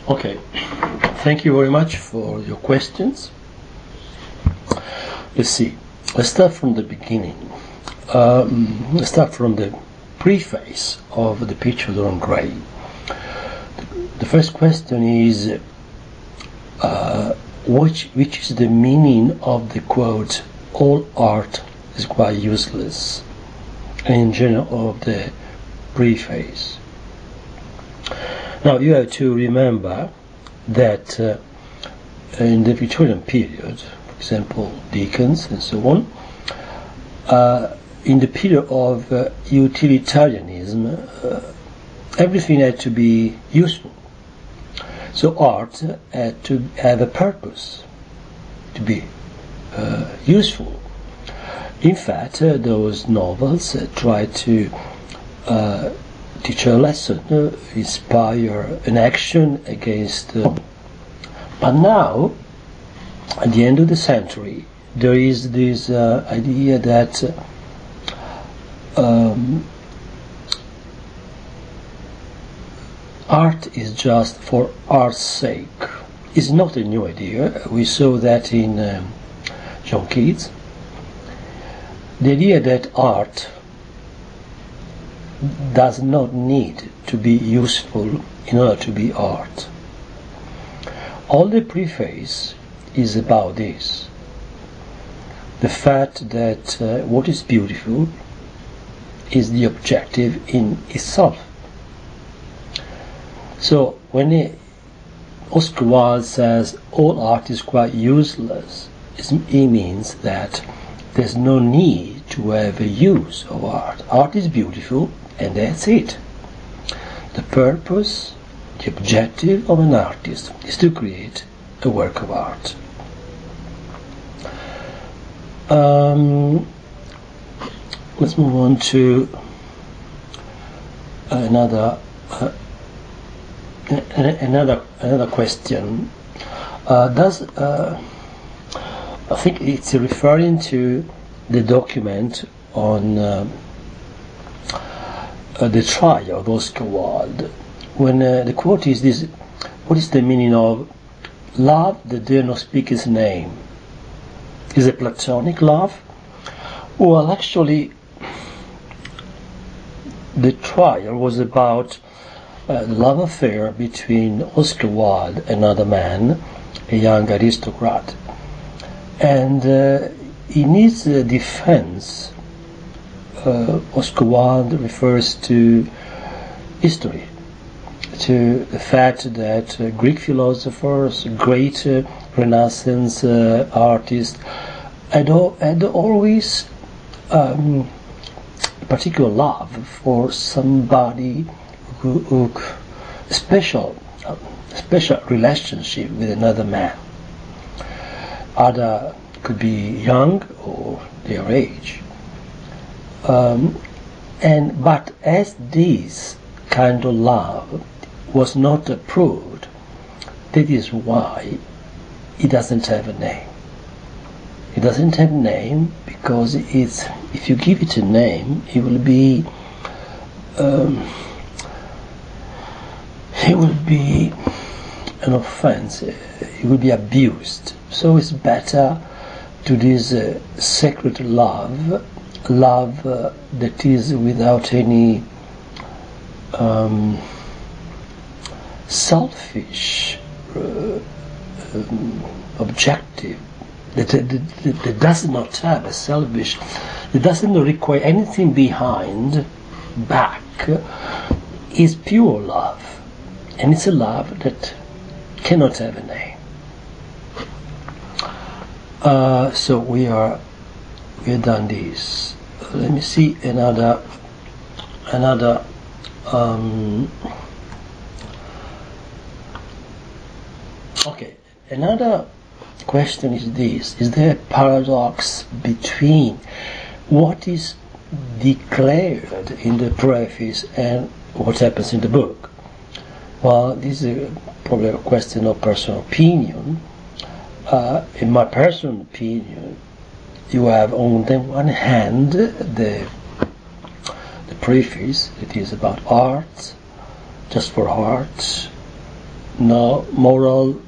Okay, thank you very much for your questions. Let's see. Let's start from the beginning. Let's start from the preface of the Picture of Dorian Gray. The first question is, which is the meaning of the quote, "All art is quite useless," and in general of the preface. Now you have to remember that in the Victorian period, for example, Dickens and so on, in the period of utilitarianism, everything had to be useful. So art had to have a purpose, to be useful. In fact, those novels tried to teach a lesson, inspire an action against. But now, at the end of the century, there is this idea that art is just for art's sake. It's not a new idea. We saw that in John Keats. The idea that art does not need to be useful in order to be art. All the preface is about this. The fact that what is beautiful is the objective in itself. So when Oscar Wilde says all art is quite useless, he means that there's no need to have a use of art. Art is beautiful, and that's it. The purpose, the objective of an artist is to create a work of art. Let's move on to another question. I think it's referring to the document on the trial of Oscar Wilde. When the quote is this: "What is the meaning of love that dare not speak his name? Is it platonic love?" Well, actually, the trial was about the love affair between Oscar Wilde and another man, a young aristocrat. And in his defense, Oscar Wilde refers to history, to the fact that Greek philosophers, great Renaissance artists, had always particular love for somebody who special relationship with another man. Either could be young or their age. But as this kind of love was not approved, that is why it doesn't have a name. It doesn't have a name because if you give it a name, it will be an offense. It will be abused. So it's better to this sacred love that is without any selfish objective, that does not have a selfish, it doesn't require anything back, is pure love, and it's a love that cannot have a name. So we have done this. Let me see another. Okay, another question is this: is there a paradox between what is declared in the preface and what happens in the book? Well, this is probably a question of personal opinion. In my personal opinion, you have on the one hand the preface, it is about art, just for art, no moral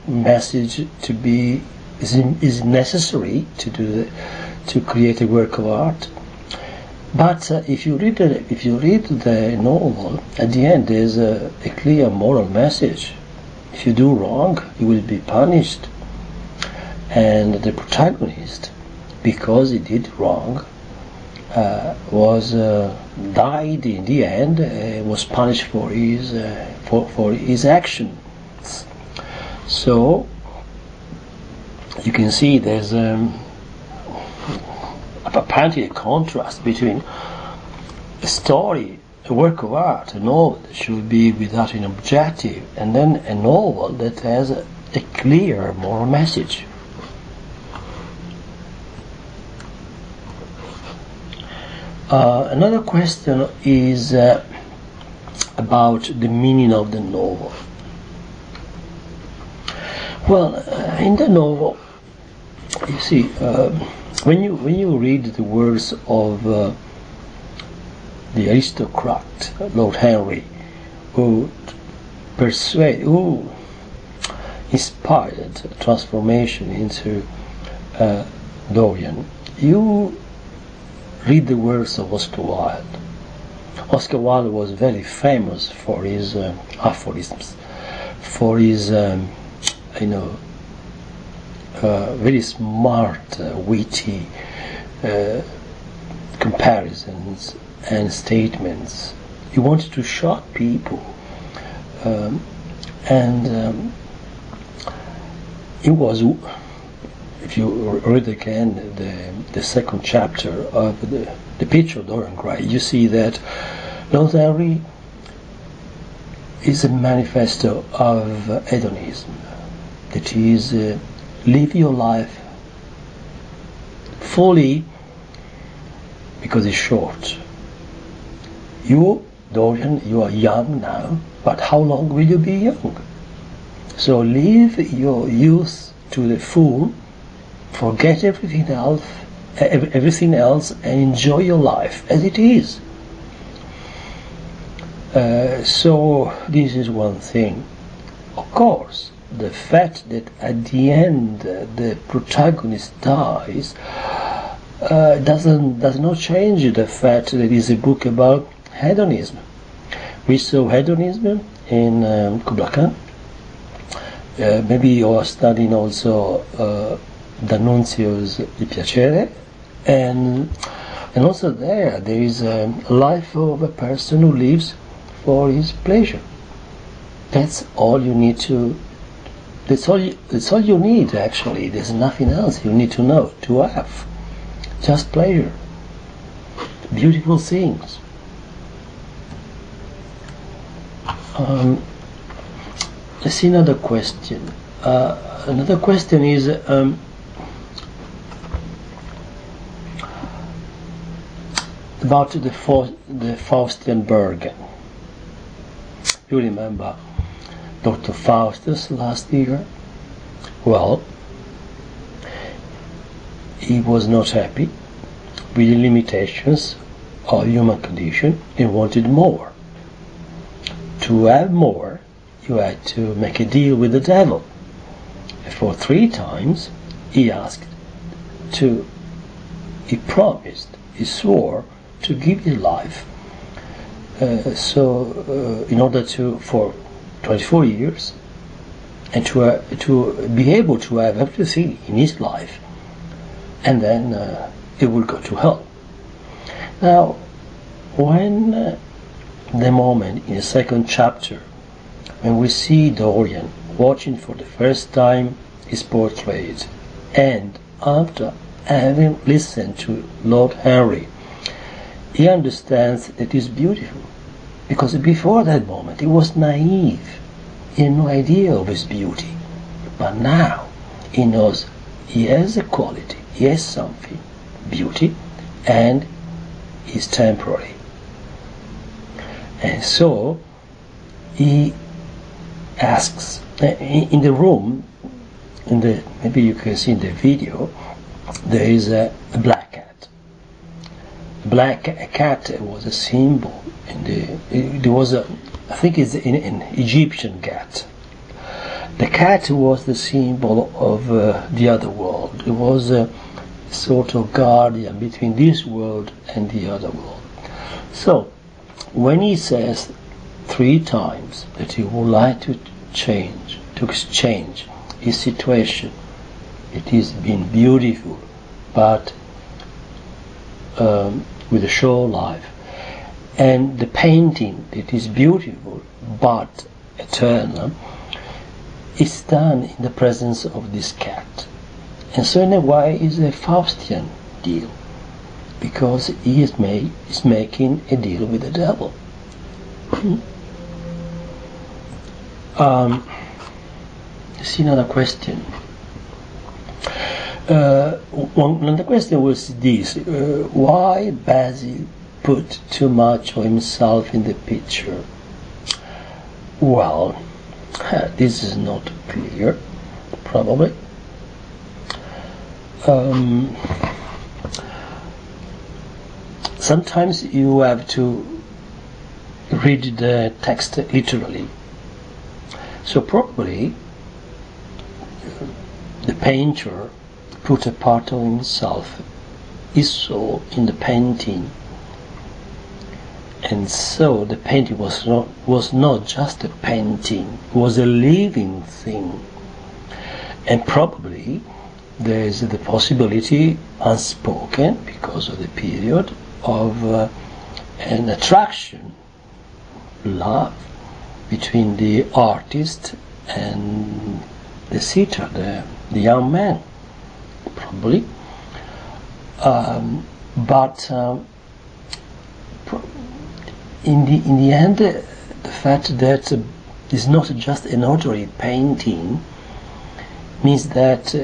message to be is necessary to create a work of art. But if you read the novel, at the end there's a clear moral message. If you do wrong, you will be punished. And the protagonist, because he did wrong, was died in the end. Was punished for his actions. So you can see there's apparently a contrast between a story, a work of art, a novel that should be without an objective, and then a novel that has a clear moral message. Another question is about the meaning of the novel. Well, in the novel, you see, when you read the words of the aristocrat Lord Henry, who inspired transformation into Dorian, you read the words of Oscar Wilde. Oscar Wilde was very famous for his aphorisms, for his very smart, witty comparisons and statements. He wanted to shock people, and he was. If you read again the second chapter of the Picture of Dorian Gray, you see that Lord Henry is a manifesto of hedonism. That is, live your life fully because it's short. You, Dorian, you are young now, but how long will you be young? So live your youth to the full. Forget everything else, and enjoy your life as it is. So this is one thing. Of course, the fact that at the end the protagonist dies does not change the fact that it is a book about hedonism. We saw hedonism in Kubla Khan. Maybe you are studying also D'Annunzio's Il Piacere, and also there is a life of a person who lives for his pleasure. That's all you need to. That's all you need actually. There's nothing else you need to know to have. Just pleasure, beautiful things. Let's see another question. Another question is. About the Faustian Bergen. You remember Dr. Faustus last year? Well, he was not happy with the limitations of human condition and wanted more. To have more, you had to make a deal with the devil. And for 3 times he promised, he swore to give his life in order to, for 24 years, and to be able to have everything in his life, and then he will go to hell. Now, when the moment in the second chapter, when we see Dorian watching for the first time his portrait, and after having listened to Lord Henry, he understands that it is beautiful, because before that moment he was naive. He had no idea of his beauty, but now he knows he has a quality, he has something, beauty, and is temporary. And so he asks in the room, maybe you can see in the video, there is a black cat. Black cat was a symbol. There was I think it's an Egyptian cat, The cat was the symbol of the other world. It was a sort of guardian between this world and the other world. So, when he says 3 times that he would like to exchange his situation, it has been beautiful, but with a short life, and the painting that is beautiful but eternal, is done in the presence of this cat. And so in a way is a Faustian deal, because he is making a deal with the devil. See another question. Another question was this: why Basil put too much of himself in the picture? Well, this is not clear, probably. Sometimes you have to read the text literally. So probably the painter put a part of himself, his soul, in the painting. And so the painting was not just a painting, it was a living thing. And probably there is the possibility, unspoken because of the period, of an attraction, love, between the artist and the sitter, the young man, probably. But in the end, the fact that it's not just an ordinary painting means that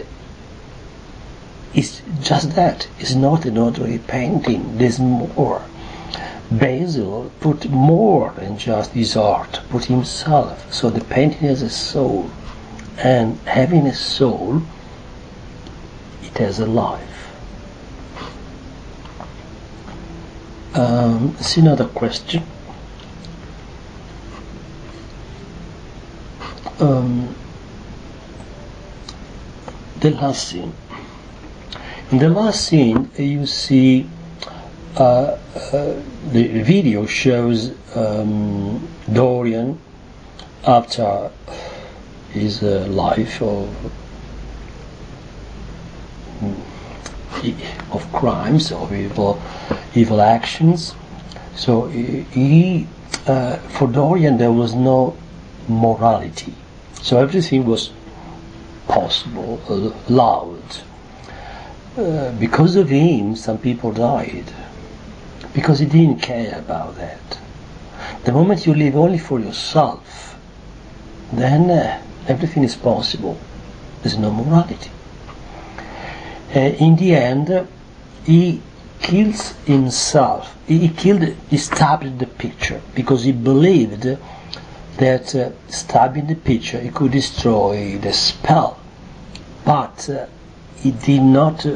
it's just that. It's not an ordinary painting. There's more. Basil put more than just his art, put himself. So the painting has a soul. And having a soul, it has a life. See another question. The last scene. In the last scene, you see the video shows Dorian after his life of crimes, of evil actions. So for Dorian there was no morality. So everything was possible, allowed. Because of him, some people died. Because he didn't care about that. The moment you live only for yourself, then everything is possible. There's no morality. In the end, he kills himself. He stabbed the picture because he believed that stabbing the picture he could destroy the spell. But he did not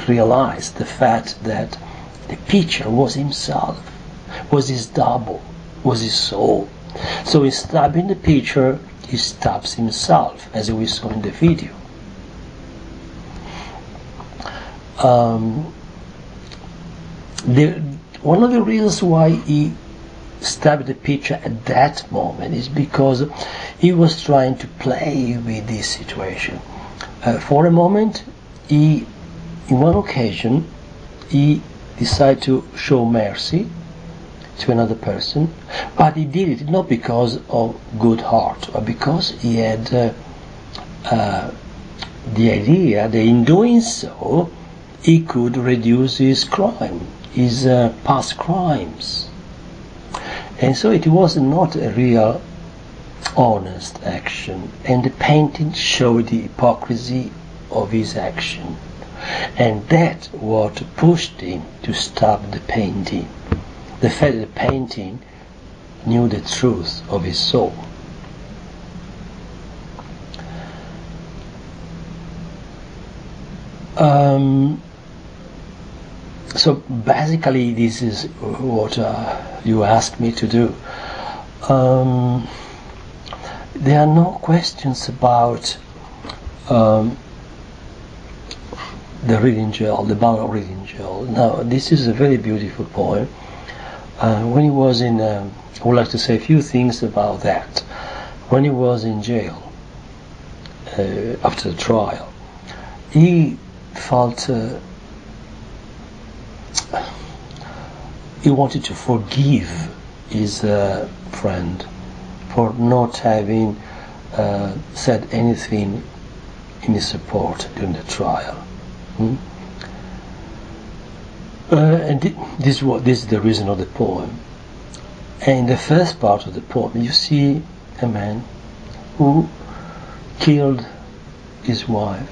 realize the fact that the picture was himself, was his double, was his soul. So in stabbing the picture, he stabs himself, as we saw in the video. One of the reasons why he stabbed the picture at that moment is because he was trying to play with this situation. For a moment, in one occasion, he decided to show mercy to another person, but he did it not because of good heart, but because he had the idea that in doing so he could reduce his crime, his past crimes. And so it was not a real honest action, and the painting showed the hypocrisy of his action, and that's what pushed him to stop the painting. The fact that the painting knew the truth of his soul. So basically this is what you asked me to do. there are no questions about the Reading Gaol, the ballad of Reading Gaol. Now, this is a very beautiful poem. When he was in, I would like to say a few things about that. When he was in jail, after the trial, he felt he wanted to forgive his friend for not having said anything in his support during the trial. And this is the reason of the poem. And in the first part of the poem, you see a man who killed his wife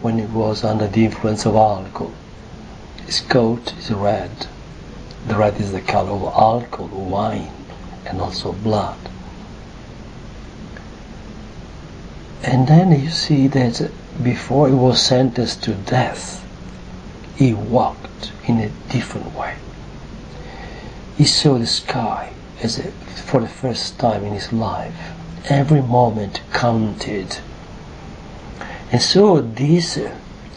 when he was under the influence of alcohol. His coat is red. The red is the color of alcohol, wine, and also blood. And then you see that before he was sentenced to death, he walked in a different way. He saw the sky for the first time in his life. Every moment counted. And so this,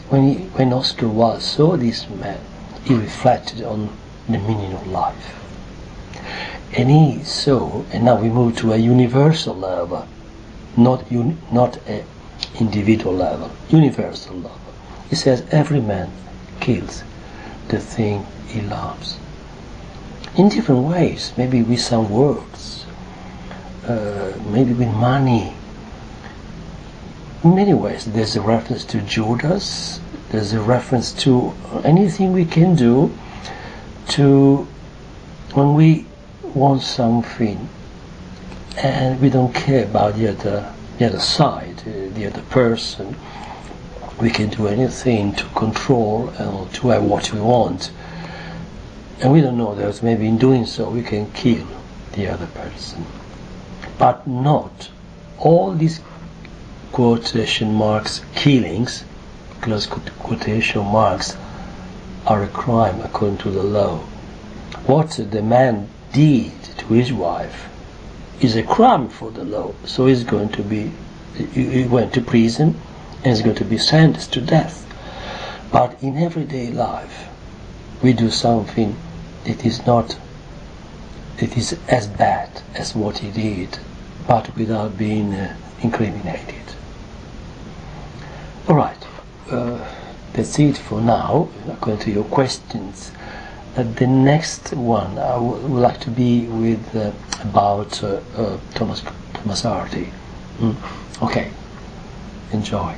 when Oscar Wilde saw this man, he reflected on the meaning of life. And he saw, and now we move to a universal level, not a individual level, universal level. He says every man kills the thing he loves. In different ways, maybe with some words, maybe with money. In many ways, there's a reference to Judas, there's a reference to anything we can do to when we want something and we don't care about the other side, the other person. We can do anything to control and to have what we want. And we don't know that maybe in doing so we can kill the other person. But not all these quotation marks killings, close quotation marks, are a crime according to the law. What the man did to his wife is a crime for the law. So he went to prison and is going to be sentenced to death. But in everyday life, we do something that is as bad as what he did, but without being incriminated. All right, that's it for now, according to your questions. The next one I would like to be with about Thomas Hardy. Okay, enjoy.